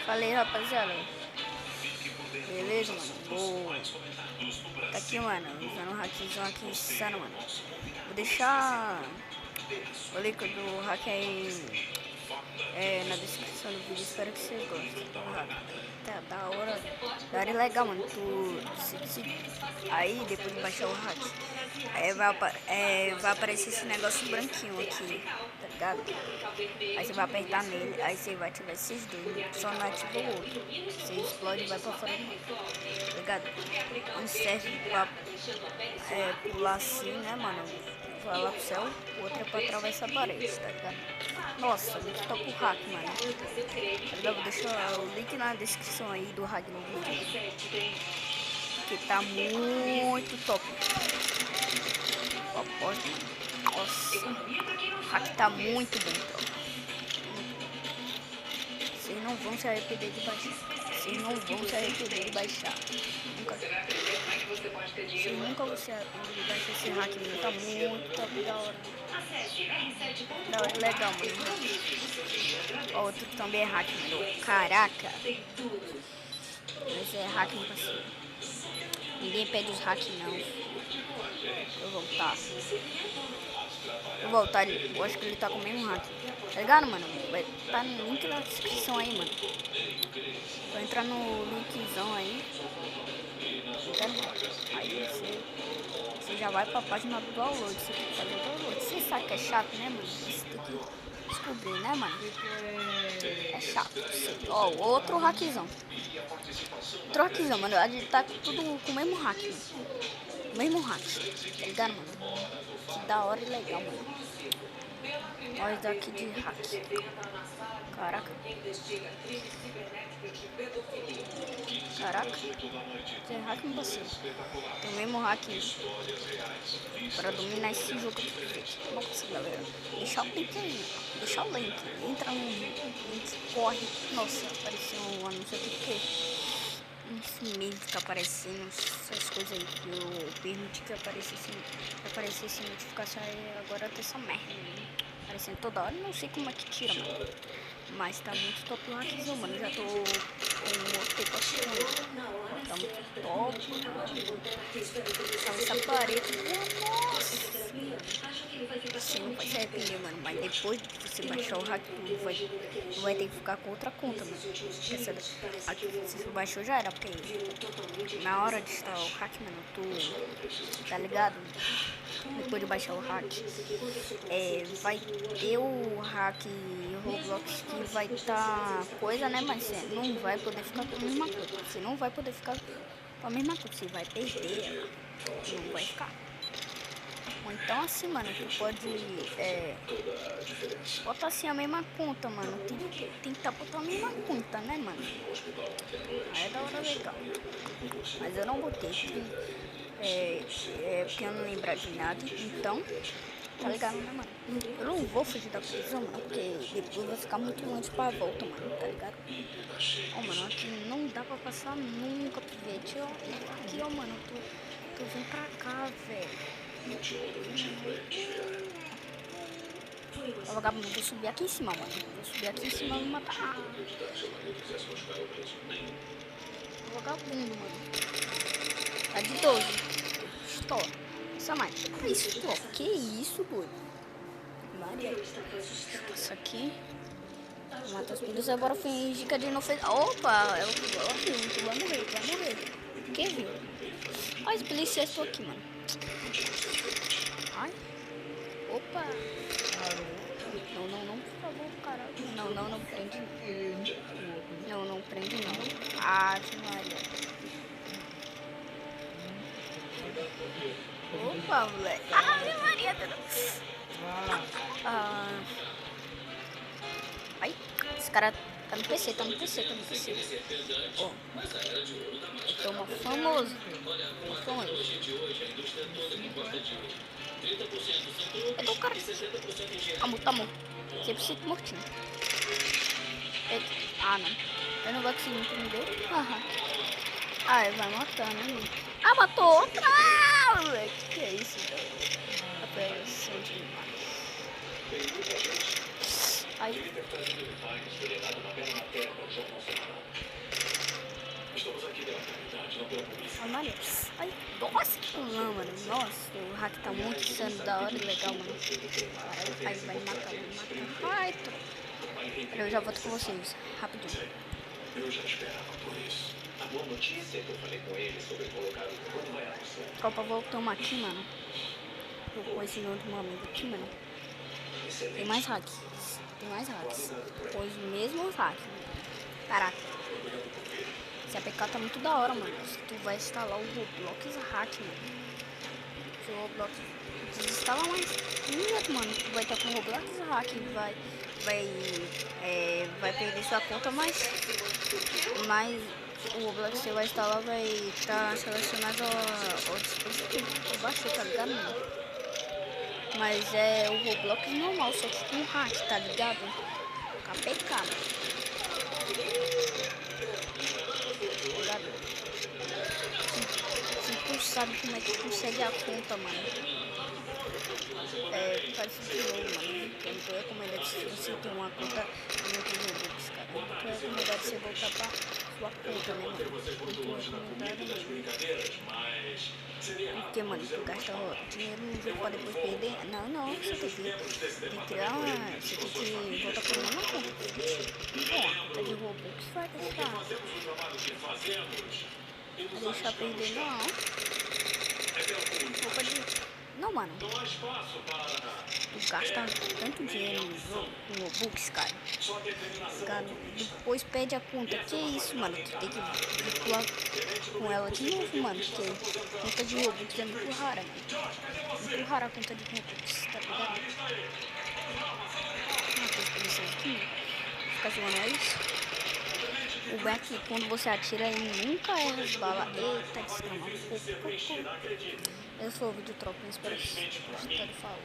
Falei, rapaziada. Beleza, mano? Vou... Tá aqui, mano. Usando um hackzão aqui insano, mano. Vou deixar o link do hack aí na descrição do vídeo. Espero que vocês gostem do hack. Tá da hora. Da hora é legal, mano. Aí, depois de baixar o hack, aí vai aparecer esse negócio branquinho aqui, tá ligado? Aí você vai apertar nele, aí você vai ativar esses dois, só não ativa o outro. Você explode e vai pra fora do mapa, tá ligado? Um serve pra pular assim, né, mano? Vai lá pro céu, o outro é pra atravessar a parede, tá ligado? Nossa, muito top o hack, mano. Tá ligado? Vou deixar o link na descrição aí do hack no vídeo, que tá muito top. Aposto, mano. Nossa, o hack tá muito bom, top. Vocês não vão se arrepender de baixar. Vocês não vão se arrepender de baixar. Vocês nunca vão se arrepender de baixar esse hack, mano. Tá muito top, da hora. Da hora, legal, mano. Ó, outro também é hack, mano. Caraca. Esse é hack, não parceiro. Ninguém pede os hacks, não. Eu vou voltar ali. Eu acho que ele tá com o mesmo hack. Tá ligado, mano? Vai tá no link na descrição aí, mano. Vou entrar no linkzão aí. Tá ligado? Aí você já vai pra página do download. Você tem que fazer o download. Você sabe que é chato, né, mano? Você tem que descobrir, né, mano? É chato. Ó, outro hackzão. Outro hackzão, mano. A gente tá tudo com o mesmo hack, mano. O mesmo hack. Tá ligado, mano? Que da hora e legal, mano. Nós daqui de hack. Caraca. Caraca. Tem hack no parceiro. Tem o mesmo hack para dominar esse jogo. Nossa, galera. Deixa o link aí. Deixa o link. Entra no link. Corre. Nossa, apareceu um anúncio aqui porque esse e-mail fica aparecendo essas coisas aí que eu permiti que aparecesse notificação aí. Agora tem essa merda, né? Aparecendo toda hora, não sei como é que tira, mano. Mas tá muito top o hackzão, mano. Já tô com um tempo assim. Tá muito top. Essa parede. Nossa. Você não vai se arrepender, mano. Mas depois que você baixar o hack, tu vai ter que ficar com outra conta, mano. Essa aqui você baixou já era, porque na hora de instalar o hack, mano, tu tá ligado? Depois de baixar o hack, vai ter o hack Roblox que vai estar coisa, né? Mas você não vai poder ficar com a mesma coisa. Você não vai poder ficar com a mesma coisa. Você vai perder, não vai ficar. Ou então assim, mano, tu pode botar assim a mesma conta, mano. Tentar botar a mesma conta, né, mano? Aí é da hora legal. Mas eu não botei, porque eu não lembro de nada. Então, tá ligado, né, mano? Eu não vou fugir da prisão, mano, porque depois vai ficar muito longe pra volta, mano, tá ligado? Ó, mano, aqui não dá pra passar nunca, pivete. Ó, aqui, ó, mano, tu vem pra cá, velho. Ó, vagabundo, vou subir aqui em cima, mano. Vou subir aqui em cima e me matar. Vagabundo, mano. Tá de 12. Estoura. Essa mais. Que isso, pô? Que isso, doido? Maria. Isso aqui. Mata as pilhas. Agora fingir que a gente não fez. Opa! Tu vai morrer, tu vai morrer. Quem viu? Olha os policiais aqui, mano. Ai. Opa. Não, por favor, caralho. Não prende não. Não prende não. Ave Maria. Opa, moleque. Ave Maria. Ai, esse cara tá no PC, tá no PC. Ó. Eu tô uma famoso. É o cara. Tá morto. Você precisa de mortinho. Ah, não. Eu não vou conseguir entender. Ah, ele vai matando, né? Ah, matou outra! Moleque, que é isso, velho? Apelação demais. Aí. Nossa, que não, mano. Nossa, o hack tá muito sendo da hora e legal, mano. Caralho, pai, vai me matar, vai me matar. Ai, eu já volto com vocês, rapidinho. Eu já esperava por isso. A boa notícia é que eu falei com ele sobre colocar o quando vai anunciar. Copa voltamos aqui, mano. Eu com esse último amigo aqui, mano. Tem mais hacks. Tem mais hacks. Pois mesmo hack. Caraca. Esse APK tá muito da hora, mano. Se tu vai instalar o Roblox Hack, mano. Se o Roblox desinstala mais um minuto, mano. Tu vai estar com o Roblox Hack e vai perder sua conta, mas o Roblox que você vai instalar vai estar selecionado ao dispositivo. Eu baixei, tá ligado, mano? Mas é o Roblox normal, só que com hack, tá ligado? KPK, mano. Se tu sabe como é que consegue a conta, mano, faz isso de novo, mano. Eu não tô recomendando se você tem uma conta no Roblox, cara. Eu não tô recomendando você voltar pra sua conta, né, mano? Não tô recomendando mesmo. Porque, mano, tu gasta dinheiro no jogo pra depois perder. Não, você tem que criar você tem que voltar pra uma conta. Bom, a conta de Roblox vai deixar. Vai deixar perder, não. Roupa de... Não, mano. Tu gasta tanto dinheiro no jogo, no Robux, cara. Depois perde a conta. Que isso, mano? Tu tem que pular com ela de novo, mano. Porque a conta de Robux é muito rara, mano. Muito rara a conta de Robux, tá ligado? Uma coisa pra vocês aqui. Fica zoando, é isso? O back, quando você atira, ele nunca erra as balas. Eita, desgrama. Eu sou o Vídeo Tropa, espero que vocês tenham gostado. Falou.